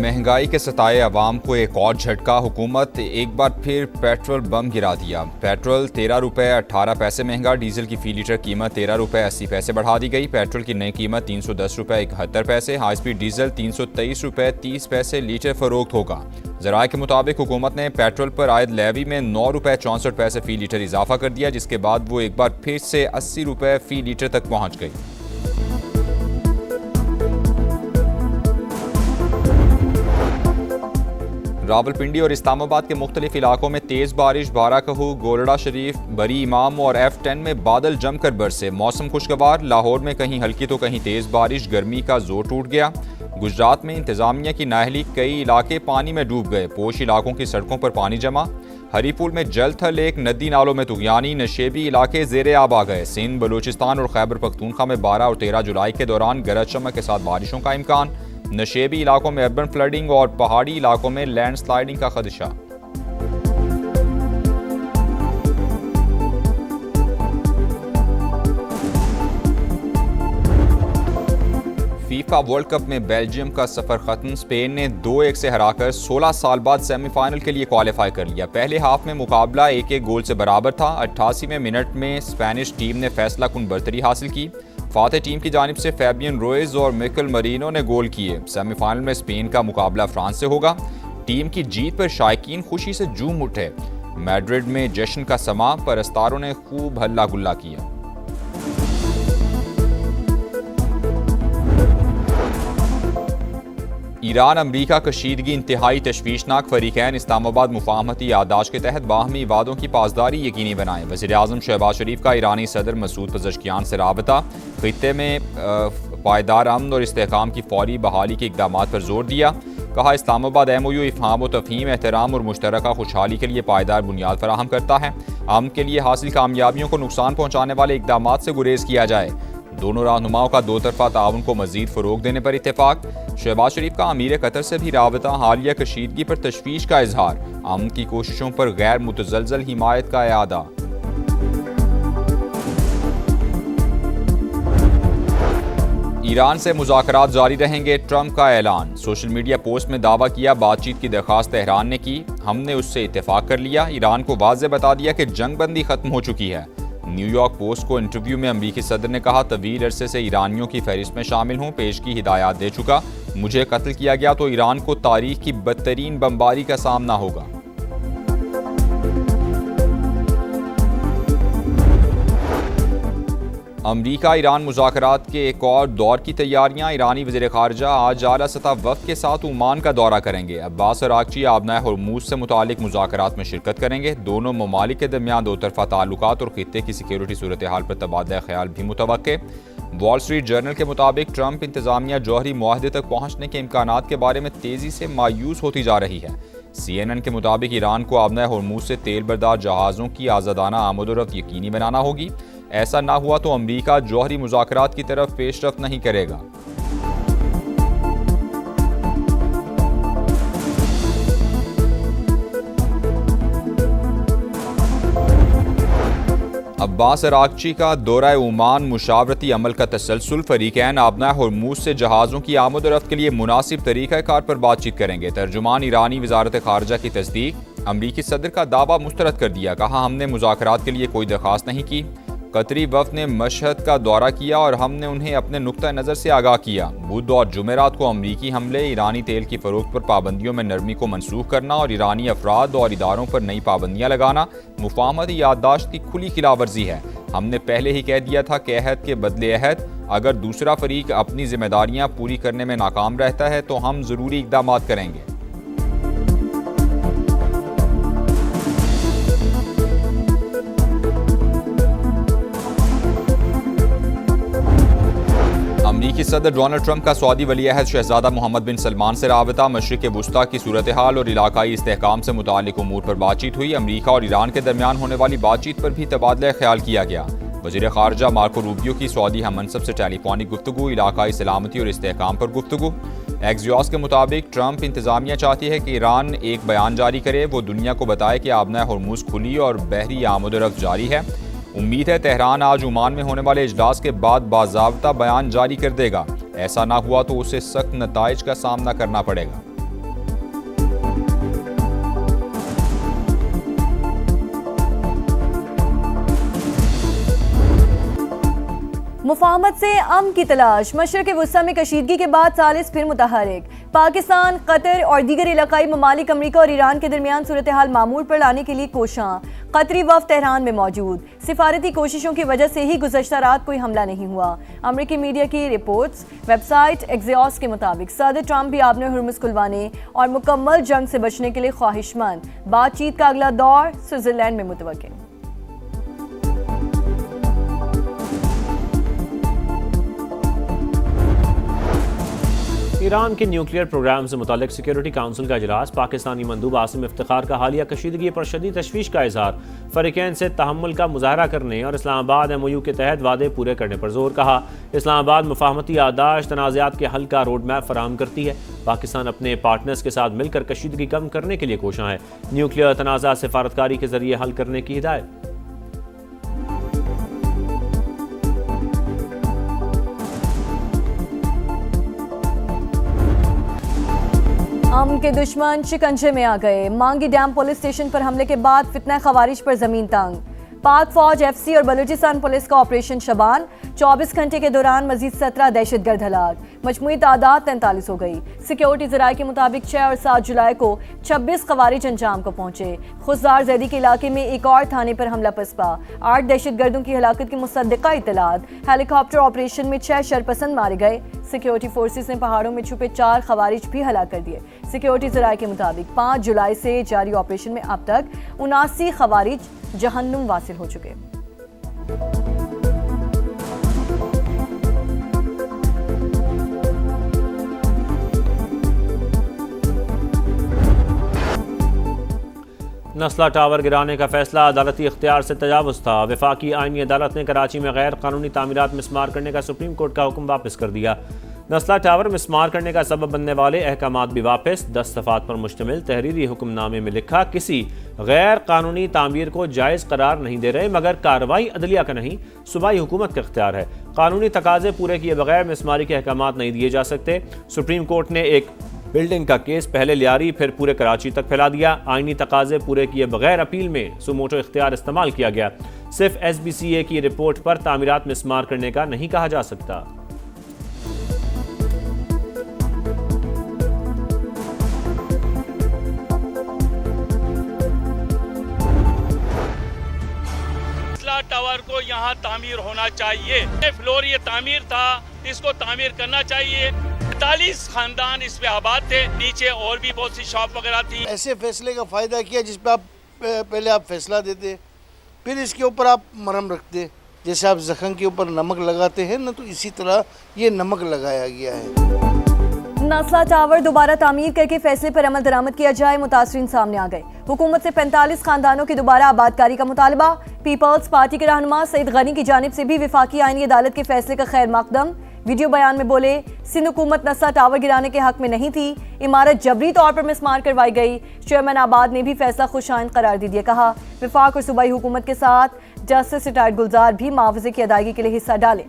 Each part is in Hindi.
महंगाई के सताए अवाम को एक और झटका। हुकूमत एक बार फिर पेट्रोल बम गिरा दिया। पेट्रोल 13 रुपये 18 पैसे महंगा, डीजल की फी लीटर कीमत 13 रुपये 80 पैसे बढ़ा दी गई। पेट्रोल की नई कीमत 310 रुपये 71 पैसे, हाई स्पीड डीजल 323 रुपये 30 पैसे लीटर फरोख्त होगा। ज़राए के मुताबिक हुकूमत ने पेट्रोल पर आयद लेवी में 9 रुपये 64 पैसे फ़ी लीटर इजाफा कर दिया, जिसके बाद वो एक बार फिर से 80 रुपये फ़ी लीटर तक पहुँच गई। रावलपिंडी और इस्लामाबाद के मुख्तलिफ इलाकों में तेज़ बारिश, बाराकहू, गोलड़ा शरीफ, बरी इमाम और F10 में बादल जमकर बरसे। मौसम खुशगवार। लाहौर में कहीं हल्की तो कहीं तेज़ बारिश, गर्मी का जोर टूट गया। गुजरात में इंतजामिया की नाअहली, कई इलाके पानी में डूब गए। पोश इलाकों की सड़कों पर पानी जमा। हरीपुर में जल थल, एक नदी नालों में तुगयानी, नशेबी इलाके ज़ेरे आब आ गए। सिंध, बलूचिस्तान और खैबर पख्तूनख्वा में 12 और 13 जुलाई के दौरान गरज चमक के साथ बारिशों का इम्कान। नशेबी इलाकों में अर्बन फ्लडिंग और पहाड़ी इलाकों में लैंडस्लाइडिंग का खदशा। फीफा वर्ल्ड कप में बेल्जियम का सफर खत्म। स्पेन ने 2-1 से हराकर 16 साल बाद सेमीफाइनल के लिए क्वालिफाई कर लिया। पहले हाफ में मुकाबला 1-1 गोल से बराबर था। 88वें मिनट में स्पेनिश टीम ने फैसला कुन बरतरी हासिल की। फाते टीम की जानिब से फैबियन रोइज और मिकेल मरीनो ने गोल किए। सेमीफाइनल में स्पेन का मुकाबला फ्रांस से होगा। टीम की जीत पर शायकीन खुशी से झूम उठे। मैड्रिड में जश्न का समा, परस्तारों ने खूब हल्ला गुल्ला किया। ईरान अमरीका कशीदगी इंतहाई तशवीशनाक। फरीकैन इस्लामाबाद मुफाहमती याददाश्त के तहत बाहमी वादों की पासदारी यकीनी बनाएं। वज़ीर-ए-आज़म शहबाज शरीफ का ईरानी सदर मसूद पज़ेश्कियान से राबता। खित्ते में पायदार अमन और इस्तेहकाम की फौरी बहाली के इक़दाम पर जोर दिया। कहा, इस्लामाबाद MOU इफ़हाम व तफ़हीम, एहतराम और मुश्तरका खुशहाली के लिए पायदार बुनियाद फराहम करता है। अमन के लिए हासिल कामयाबियों को नुकसान पहुँचाने वाले इक़दाम से गुरेज किया जाए। दोनों रहनुमाओं का दो तरफा ताउन को मजीद फ़रोग देने पर इत्तेफाक। शहबाज शरीफ का अमीर कतर से भी राबता। हालिया कशीदगी पर तशवीश का इजहार। अमन की कोशिशों पर गैर मुतज़लज़ल हिमायत का इआदा। ईरान से मुज़ाकरात जारी रहेंगे, ट्रंप का ऐलान। सोशल मीडिया पोस्ट में दावा किया, बातचीत की दरख्वास्त तेहरान ने की, हमने उससे इत्तेफाक कर लिया। ईरान को वाज़ेह बता दिया कि जंगबंदी खत्म हो चुकी है। न्यूयॉर्क पोस्ट को इंटरव्यू में अमरीकी सदर ने कहा, तवील अरसे से ईरानियों की फहरिस्त में शामिल हूँ, पेश की हिदायत दे चुका। मुझे कत्ल किया गया तो ईरान को तारीख की बदतरीन बमबारी का सामना होगा। अमरीका ईरान मुज़ाकरात के एक और दौर की तैयारियां। ईरानी वज़ीर ख़ारजा आज आला सतह वफ़द के साथ ओमान का दौरा करेंगे। अब्बास अराग़ची आबनाए हर्मुज़ से मुतालिक मुज़ाकरात में शिरकत करेंगे। दोनों ममालिक के दरमियान दो तरफ़ा ताल्लुकात और खित्ते की सिक्योरिटी सूरत हाल पर तबादला ख्याल भी मुतवक्के। वॉल स्ट्रीट जर्नल के मुताबिक ट्रंप इंतज़ामिया जौहरी मुआहदे तक पहुँचने के इम्कानात के बारे में तेज़ी से मायूस होती जा रही है। CNN के मुताबिक ईरान को आबनाए हर्मुज़ से तेल बरदार जहाज़ों की आज़ादाना आमद-ओ-रफ़्त यकीनी बनाना होगी। ऐसा ना हुआ तो अमरीका जौहरी मुज़ाकरात की तरफ पेशरफ्त नहीं करेगा। अब्बास अराग़ची का दौरा ओमान, मुशावरती अमल का तसलसल। फरीकैन आबनाए हर्मुज़ से जहाज़ों की आमद-ओ-रफ़्त के लिए मुनासिब तरीक़ाकार पर बातचीत करेंगे। तर्जुमान ईरानी वज़ारत ख़ारजा की तस्दीक। अमरीकी सदर का दावा मुस्तरद कर दिया। कहा, हमने मुज़ाकरात के लिए कोई दरख्वास्त नहीं की। कतरी वफ़द ने मशहद का दौरा किया और हमने उन्हें अपने नुक्ता नज़र से आगाह किया। बुध और जुमेरात को अमरीकी हमले, ईरानी तेल की फ़रोख्त पर पाबंदियों में नरमी को मनसूख करना और ईरानी अफराद और इदारों पर नई पाबंदियाँ लगाना मुफाहमती याददाश्त की खुली खिलाफवर्जी है। हमने पहले ही कह दिया था कि अहद के बदले अहद। अगर दूसरा फरीक अपनी जिम्मेदारियाँ पूरी करने में नाकाम रहता है तो हम ज़रूरी इक़दाम करेंगे। अमरीकी सदर डोनाल्ड ट्रंप का सऊदी वली-ए-अहद शहजादा मोहम्मद बिन सलमान से राबता। मशरिक़ वुस्ता की सूरत हाल और इलाकाई इस्तेहकाम से मुतालिक उमूर पर बातचीत हुई। अमरीका और ईरान के दरमियान होने वाली बातचीत पर भी तबादला ख्याल किया गया। वज़ीर ख़ारजा मार्को रूबियो की सऊदी हममनसब से टेलीफोनिक गुफ्तगू, इलाकाई सलामती और इस्तेहकाम पर गुफ्तगू। एक्सियोस के मुताबिक ट्रंप इंतज़ामिया चाहती है कि ईरान एक बयान जारी करे, वो दुनिया को बताए कि आबनाए हर्मुज़ खुली और बहरी आमद-ओ-रफ़्त जारी है। उम्मीद है तेहरान आज ओमान में होने वाले इजलास के बाद बाज़ाब्ता बयान जारी कर देगा। ऐसा ना हुआ तो उसे सख्त नताइज का सामना करना पड़ेगा। मुफाहमत से अमन की तलाश। मशरक़ वस्ता में कशीदगी के बाद सालिस फिर मुतहरिक। पाकिस्तान, कतर और दीगर इलाकाई ममालिक अमरीका और ईरान के दरमियान सूरत हाल मामूल पर लाने के लिए कोशां। कतरी वफ़द तेहरान में मौजूद। सिफारती कोशिशों की वजह से ही गुज़श्ता रात कोई हमला नहीं हुआ। अमरीकी मीडिया की रिपोर्ट्स। वेबसाइट एक्सियोस के मुताबिक सदर ट्रंप भी आपने हुर्मुज़ खुलवाने और मुकम्मल जंग से बचने के लिए ख्वाहिशमंद। बातचीत का अगला दौर स्विट्ज़रलैंड में मुतवक्किल। ईरान के न्यूक्लियर प्रोग्राम से मुतालिक सिक्योरिटी काउंसिल का इजलास। पाकिस्तानी मंदूब आसिम इफ्तिखार का हालिया कशीदगी पर शदीद तशवीश का इजहार। फरीकैन से तहम्मुल का मुजाहरा करने और इस्लामाबाद MOU के तहत वादे पूरे करने पर जोर। कहा, इस्लामाबाद मुफाहमती आदाश तनाज़ात के हल का रोड मैप फराहम करती है। पाकिस्तान अपने पार्टनर्स के साथ मिलकर कशीदगी कम करने के लिए कोशां है। न्यूक्लियर तनाज़ात सिफारतकारी के जरिए हल करने की हिदायत। अमन के दुश्मन शिकंजे में आ गए। मांगी डैम पुलिस स्टेशन पर हमले के बाद फितना खवारिज पर जमीन तंग। पाक फौज, FC और बलूचिस्तान पुलिस का ऑपरेशन शबान। 24 घंटे के दौरान मजीद 17 दहशतगर्द हलाक। मजमूई तादाद 43 हो गई। सिक्योरिटी ज़राए के मुताबिक 6 और 7 जुलाई को 26 खवारिज अंजाम को पहुंचे। खुजदार जैदी के इलाके में एक और थाने पर हमला पसपा। 8 दहशतगर्दों की हलाकत की मुसद्दिका इतलात। हेलीकॉप्टर ऑपरेशन में 6 शरपसंद मारे गए। सिक्योरिटी फोर्सेस ने पहाड़ों में छुपे 4 खवारिज भी हलाक कर दिए। सिक्योरिटी ज़राए के मुताबिक 5 जुलाई से जारी ऑपरेशन में अब तक 79 खवारिज जहन्नुम वासिल हो चुके। नस्ला टावर गिराने का फैसला अदालती इख्तियार से तजावुज़ था। वफाकी आईनी अदालत ने कराची में गैर कानूनी तामीरात मिसमार करने का सुप्रीम कोर्ट का हुक्म वापस कर दिया। नस्ला टावर मिसमार करने का सबब बनने वाले अहकामात भी वापस। 10 सफ़ात पर मुश्तमिल तहरीरी हुक्मनामे में लिखा, किसी गैर कानूनी तामीर को जायज़ करार नहीं दे रहे, मगर कार्रवाई अदलिया का नहीं, सूबाई हुकूमत का इख्तियार है। कानूनी तकाजे पूरे किए बगैर मिसमारी के अहकामात नहीं दिए जा सकते। सुप्रीम कोर्ट ने एक बिल्डिंग का केस पहले लियारी फिर पूरे कराची तक फैला दिया। आईनी तकाजे पूरे किए बगैर अपील में सुमोटो इख्तियार इस्तेमाल किया गया। सिर्फ SBCA की रिपोर्ट पर तामीरात मिसमार करने का नहीं कहा जा सकता। टावर को यहाँ तामीर होना चाहिए। फ्लोर ये तामीर था, इसको तामीर करना चाहिए। 45 खानदान इस पे आबाद थे। नीचे और भी बहुत सी शॉप वगैरह थी। ऐसे फैसले का फ़ायदा किया जिस पे आप पहले आप फैसला देते, फिर इसके ऊपर आप मरहम रखते। जैसे आप जख्म के ऊपर नमक लगाते हैं ना, तो इसी तरह ये नमक लगाया गया है। नस्ला टावर दोबारा तामीर करके फैसले पर अमल दरामद किया जाए। मुतासरीन सामने आ गए। हुकूमत से 45 खानदानों की दोबारा आबादकारी का मुतालबा। पीपल्स पार्टी के रहनुमा सईद गनी की जानिब से भी वफाकी आईनी अदालत के फैसले का खैर मकदम। वीडियो बयान में बोले, सिंध हुकूमत नस्ला टावर गिराने के हक में नहीं थी। इमारत जबरी तौर पर मिसमार करवाई गई। चेयरमैन आबाद ने भी फैसला खुशाइंद करार दे दिया। कहा, वफाक और सूबाई हुकूमत के साथ जस्टिस रिटायर्ड गुलजार भी मुआवजे की अदायगी के लिए हिस्सा डाले।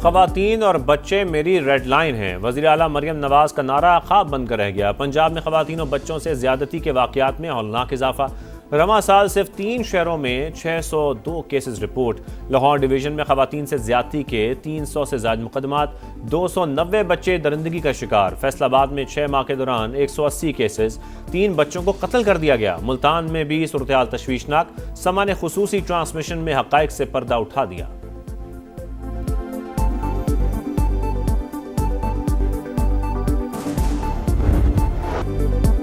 ख़वातीन और बच्चे मेरी रेड लाइन हैं। वज़ीर आला मरियम नवाज का नारा ख्वाब बनकर रह गया। पंजाब में ख़वातीन और बच्चों से ज़्यादती के वाक़यात में हौलनाक इजाफा। रवां साल सिर्फ 3 शहरों में 602 केसेस रिपोर्ट। लाहौर डिवीज़न में ख़वातीन से ज़्यादती के 300 से ज़ायद मुकदमात। 290 बच्चे दरिंदगी का शिकार। फैसलाबाद में 6 माह के दौरान 180 केसेस। 3 बच्चों को कत्ल कर दिया गया। मुल्तान में भी सूरत हाल तशवीशनाक। समा ने खुसूसी ट्रांसमिशन में हक़ाइक़ से पर्दा उठा दिया।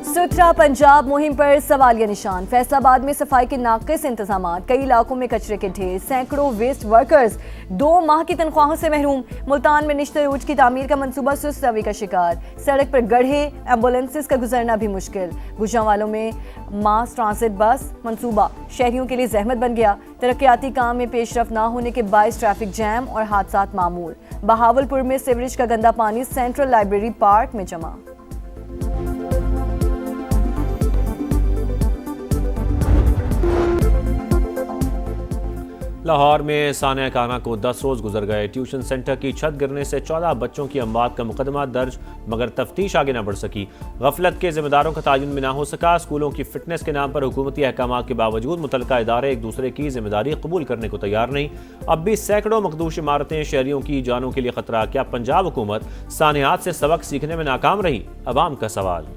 सुथरा पंजाब मुहिम पर सवालिया निशान। फैसलाबाद में सफाई के नाक़िस इंतजाम। कई इलाकों में कचरे के ढेर। सैकड़ों वेस्ट वर्कर्स 2 माह की तनख्वाहों से महरूम। मुल्तान में निश्चित रोज की तामीर का मंसूबा सुस्त रवि का शिकार। सड़क पर गड्ढे, एम्बुलेंसेस का गुजरना भी मुश्किल। गुजरांवालों में मास ट्रांसिट बस मंसूबा शहरियों के लिए जहमत बन गया। तरक्याती काम में पेशरफ ना होने के बायस ट्रैफिक जैम और हादसात मामूल। बहावलपुर में सीवरेज का गंदा पानी सेंट्रल लाइब्रेरी पार्क में जमा। लाहौर में सानिया खाना को 10 रोज गुजर गए। ट्यूशन सेंटर की छत गिरने से 14 बच्चों की अमवात का मुकदमा दर्ज, मगर तफ्तीश आगे न बढ़ सकी। गफलत के जिम्मेदारों का तायुन भी ना हो सका। स्कूलों की फिटनेस के नाम पर हुकूमती अहकाम के बावजूद मुतलका इदारे एक दूसरे की जिम्मेदारी कबूल करने को तैयार नहीं। अब भी सैकड़ों मखदूश इमारतें, शहरियों की जानों के लिए खतरा। क्या पंजाब हुकूमत सानियात से सबक सीखने में नाकाम रही? अवाम का सवाल।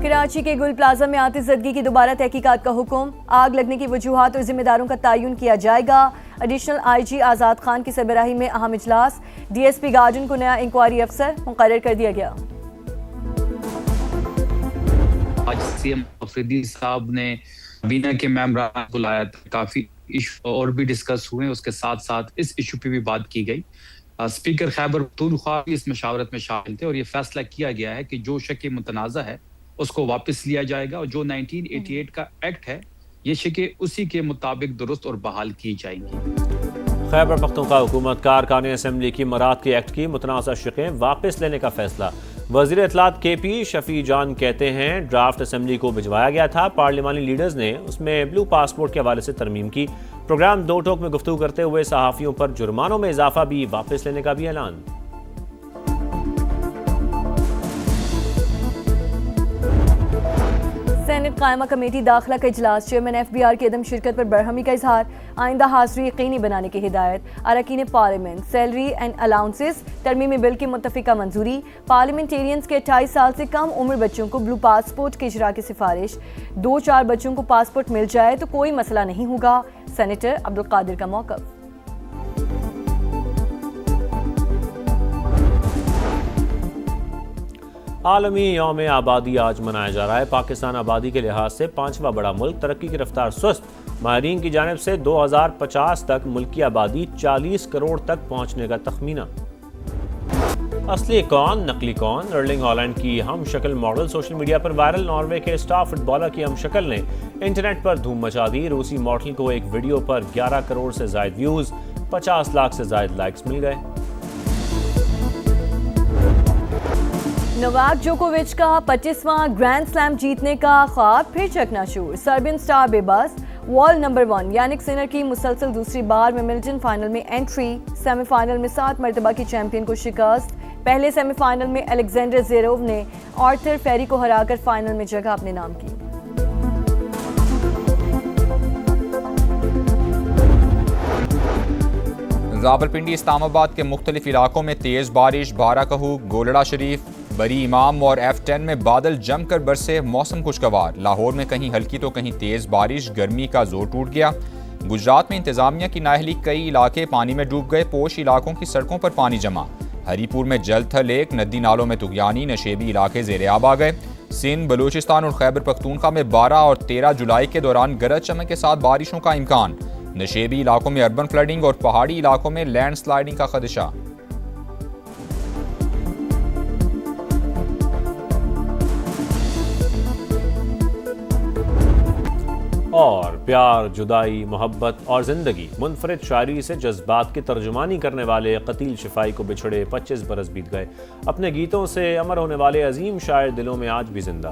कराची के गुल प्लाजा में आतिशज़दगी की दोबारा तहकीकात का हुक्म। आग लगने की वजूहात और जिम्मेदारों का तयन किया जाएगा। एडिशनल IG आज़ाद खान की सरबराही में अहम इजलास। DSP गार्डन को नया इंक्वायरी अफसर मुकर्रर कर दिया गया। आज CM अफरीदी साहब ने बीना के मेंबरान बुलाया था, काफ़ी इशू और भी डिस्कस हुए। उसके साथ साथ इस इशू पे भी बात की गई। स्पीकर खैबर पख्तूनख्वा भी इस मशावरत में शामिल थे और ये फैसला किया गया है कि जो शक मुतनाज़ा है उसको वापस लिया जाएगा और जो 1988 का एक्ट है ये शिकें उसी के मुताबिक दुरुस्त और बहाल की जाएंगी। खैबर पख्तूनख्वा हुकूमत कारकान असम्बली की मराद के एक्ट की मुतनाज़ा शिकें वापस लेने का फैसला। वज़ीर इत्तलात KP शफी जान कहते हैं ड्राफ्ट असम्बली को भिजवाया गया था। पार्लिमानी लीडर्स ने उसमें ब्लू पासपोर्ट के हवाले से तरमीम की। प्रोग्राम दो टोक में गुफ्तगू करते हुए सहाफ़ियों पर जुर्मानों में इजाफा भी वापस लेने का भी ऐलान। सेनेट कायमा कमेटी दाखिला का इजलास। चेयरमैन FBR की अदम शिरकत पर बरहमी का इजहार। आइंदा हाज़िरी यकीनी बनाने की हिदायत। अरकान पार्लियामेंट सैलरी एंड अलाउंसेस तरमीमी बिल की मुत्तफ़िका मंजूरी। पार्लियामेंटेरियंस के 28 साल से कम उम्र बच्चों को ब्लू पासपोर्ट के इजरा की सिफारिश। 2-4 बच्चों को पासपोर्ट मिल जाए तो कोई मसला नहीं होगा। सेनेटर अब्दुल कादिर का मौक़िफ़। आलमी यौम आबादी आज मनाया जा रहा है। पाकिस्तान आबादी के लिहाज से 5वां बड़ा मुल्क, तरक्की की रफ्तार सुस्त। माहिरीन की जानिब से 2050 तक मुल्क की आबादी 40 करोड़ तक पहुंचने का तखमीना। असली कौन नकली कौन? अर्लिंग हॉलैंड की हम शक्ल मॉडल सोशल मीडिया पर वायरल। नॉर्वे के स्टार फुटबॉलर की हम शक्ल ने इंटरनेट पर धूम मचा दी। रूसी मॉडल को एक वीडियो पर 11 करोड़ से ज्यादा व्यूज, 50 लाख से ज्यादा लाइक्स मिल गए। नोवाक जोकोविच का 25वां ग्रैंड स्लैम जीतने का ख्वाब फिर चकनाचूर। सर्बियन स्टार बेबस। वर्ल्ड नंबर 1 यानिक सिनर की मुसलसल दूसरी बार विंबलडन फाइनल में एंट्री। सेमीफाइनल में 7 मरतबा की चैंपियन को शिकस्त। पहले सेमीफाइनल में अलेक्जेंडर ज़ेरेव ने आर्थर फेरी को हराकर फाइनल में जगह अपने नाम की। रावलपिंडी इस्लामाबाद के मुख्तलिफ इलाकों में तेज़ बारिश। बाराकहू, गोलड़ा शरीफ, बरी इमाम और F10 में बादल जमकर बरसे। मौसम खुशगवार। लाहौर में कहीं हल्की तो कहीं तेज़ बारिश। गर्मी का जोर टूट गया। गुजरात में इंतजामिया की नाअहली, कई इलाके पानी में डूब गए। पोश इलाकों की सड़कों पर पानी जमा। हरीपुर में जल थल एक, नदी नालों में तुगयानी, नशेबी इलाके ज़ेरे आब आ गए। सिंध, बलूचिस्तान और खैबर पख्तूनख्वा में 12 और 13 जुलाई के दौरान गरज चमक के साथ बारिशों का इम्कान। नशेबी इलाकों में अर्बन फ्लडिंग और पहाड़ी इलाकों में लैंड स्लाइडिंग का खदशा। और प्यार, जुदाई, मोहब्बत और ज़िंदगी, मुनफरिद शायरी से जज्बात की तर्जुमानी करने वाले कतील शिफाई को बिछड़े 25 बरस बीत गए। अपने गीतों से अमर होने वाले अजीम शायर दिलों में आज भी जिंदा।